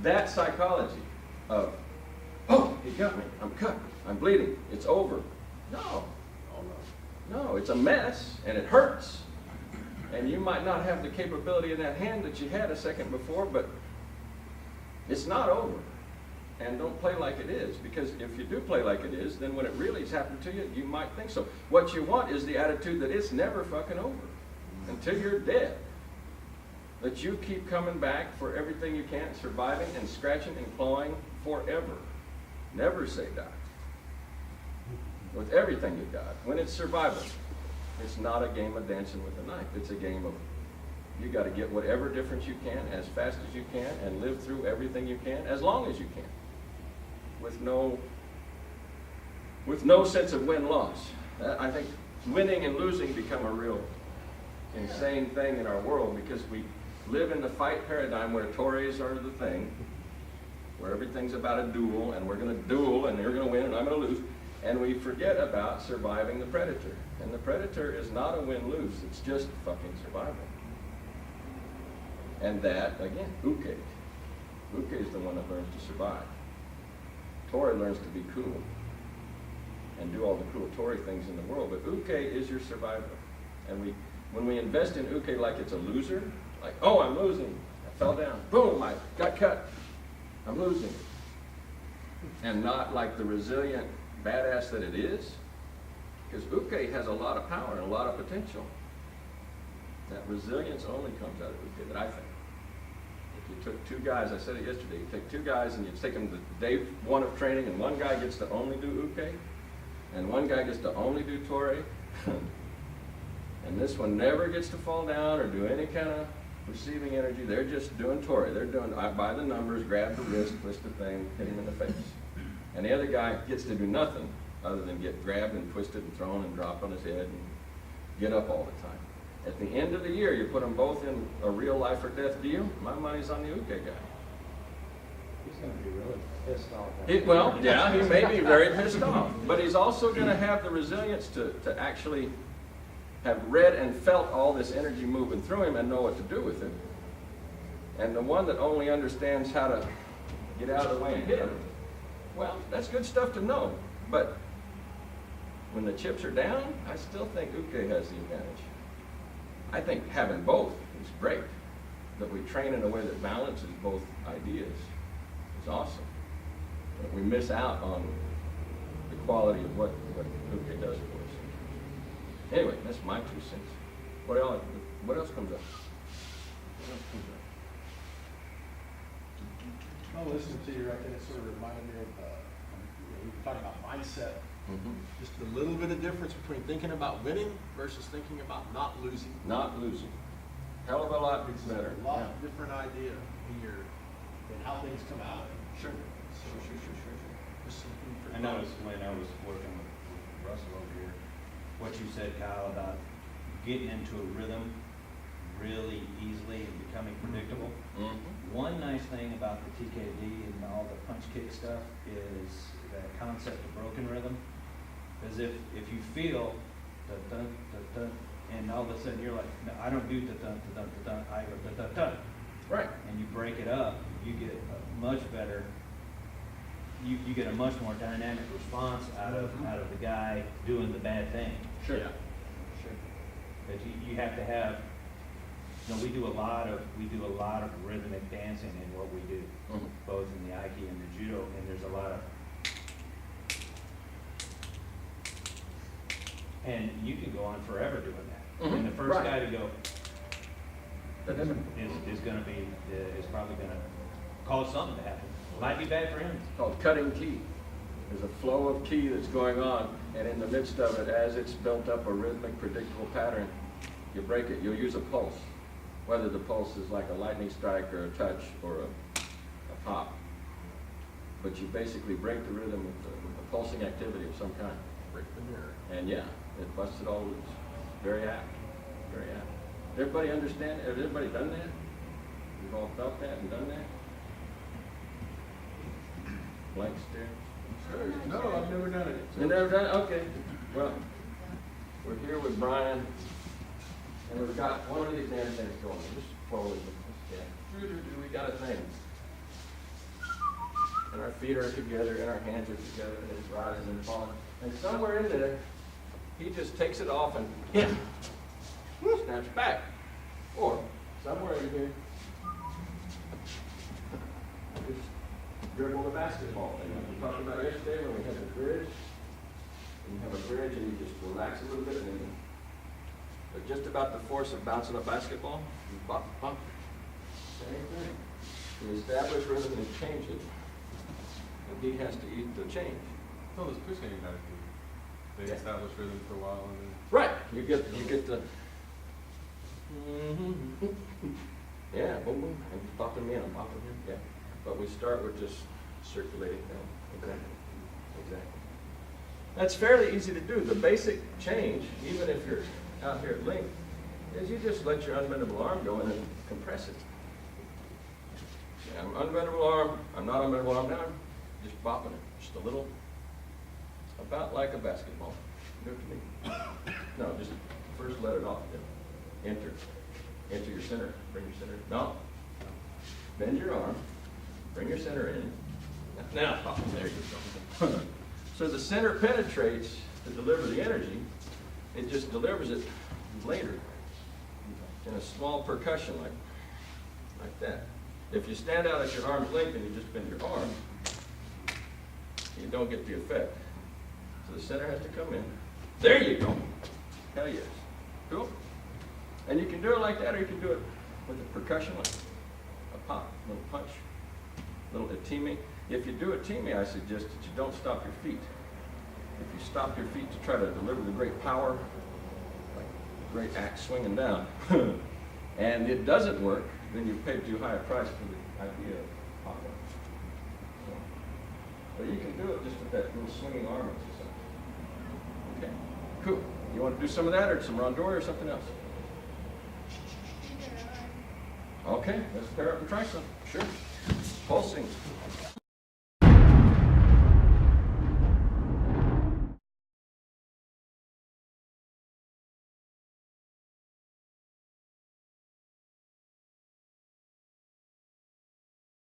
that psychology of, oh, he got me, I'm cut, I'm bleeding, it's over. No, no, it's a mess and it hurts. And you might not have the capability in that hand that you had a second before, but it's not over. And don't play like it is, because if you do play like it is, then when it really has happened to you, you might think so. What you want is the attitude that it's never fucking over until you're dead. That you keep coming back for everything you can, surviving and scratching and clawing forever. Never say die. With everything you've got. When it's survival, it's not a game of dancing with a knife. It's a game of, you got to get whatever difference you can, as fast as you can, and live through everything you can, as long as you can. With no sense of win-loss. I think winning and losing become a real insane thing in our world, because we live in the fight paradigm where Tories are the thing, where everything's about a duel, and we're going to duel, and you're going to win, and I'm going to lose. And we forget about surviving the predator. And the predator is not a win-lose, it's just fucking survival. And that, again, Uke. Uke is the one that learns to survive. Tori learns to be cool and do all the cool Tori things in the world, but Uke is your survivor. And when we invest in Uke like it's a loser, like, oh, I'm losing, I fell down, boom, I got cut, I'm losing. And not like the resilient badass that it is, because Uke has a lot of power and a lot of potential. That resilience only comes out of Uke, that I think. If you took two guys, I said it yesterday, you take two guys and you take them to day one of training, and one guy gets to only do Uke, and one guy gets to only do Tori, and this one never gets to fall down or do any kind of receiving energy. They're just doing Tori. They're doing, by the numbers, grab the wrist, twist the thing, hit him in the face. And the other guy gets to do nothing other than get grabbed and twisted and thrown and drop on his head and get up all the time. At the end of the year, you put them both in a real life or death deal, my money's on the Uke guy. He's going to be really pissed off. He may be very pissed off, but he's also going to have the resilience to actually have read and felt all this energy moving through him and know what to do with it. And the one that only understands how to get out of the way and hit him, well, that's good stuff to know, but when the chips are down, I still think Uke has the advantage. I think having both is great, that we train in a way that balances both ideas is awesome. But we miss out on the quality of what Uke does for us. Anyway, that's my 2 cents. What else comes up? Well, listening to you right then, it sort of reminded me of, we were talking about mindset. Just a little bit of difference between thinking about winning versus thinking about not losing. Not losing. Hell of a lot better. A lot different idea here than how things come out. Sure. Just some food for I thought. noticed when I was working with Russell over here, what you said, Kyle, about getting into a rhythm really easily and becoming predictable. One nice thing about the TKD and all the punch kick stuff is that concept of broken rhythm. Because if you feel dun dun dun dun, and all of a sudden you're like, no, I don't do dun dun dun dun dun, I go dun dun dun. Right. And you break it up, you get a much better. You get a much more dynamic response out of the guy doing the bad thing. Sure. Yeah. Sure. But you have to have. We do a lot of rhythmic dancing in what we do, both in the Aikido and the Judo, and there's a lot of. And you can go on forever doing that. And the first guy to go is probably going to cause something to happen. Might be bad for him. It's called cutting ki. There's a flow of ki that's going on, and in the midst of it, as it's built up a rhythmic, predictable pattern, you break it. You'll use a pulse, whether the pulse is like a lightning strike or a touch or a pop. But you basically break the rhythm with a pulsing activity of some kind. Break the mirror. And yeah, it busts it all loose. Very apt. Very apt. Everybody understand? Has everybody done that? You've all felt that and done that? Blank stare? No, I've never done it. You never done it? Okay. Well, we're here with Brian, and we've got one of these damn things going. Just forward. Yeah. We got a thing. and our feet are together, and our hands are together, and it's rising and falling. And somewhere in there, he just takes it off and snaps back. Or somewhere in here, just dribble the basketball thing. Like we talked about yesterday when we had the bridge. And you have a bridge and you just relax a little bit and then but just about the force of bouncing a basketball, you bop, bop. Same thing. You establish rhythm and change it. And he has to eat the change. No, those push games guys do. They Yeah. establish rhythm for a while and then. Right. You get the yeah, boom boom. And popping in, I'm popping in. Yeah. But we start with just circulating down. Exactly. Exactly. That's fairly easy to do. The basic change, even if you're out here at length, is you just let your unbendable arm go in and compress it. See, I'm unbendable arm, I'm not unbendable arm, now I'm just bopping it. Just a little, about like a basketball. Do it to me. No, just first let it off. Then. Enter your center. Bring your center. No. Bend your arm. Bring your center in. Now pop. There you go. So the center penetrates to deliver the energy. It just delivers it later in a small percussion like that. If you stand out at your arm's length and you just bend your arm, you don't get the effect. So the center has to come in. There you go. Hell yes. Cool. And you can do it like that, or you can do it with a percussion, like a pop, a little punch, a little atime. If you do atime, I suggest that you don't stop your feet. If you stop your feet to try to deliver the great power, like the great axe swinging down, and it doesn't work, then you've paid too high a price for the idea of popping. But you can do it just with that little swinging arm exercise. Okay, cool. You want to do some of that, or some rondori, or something else? Okay, let's pair up and try some. Sure. Pulsing.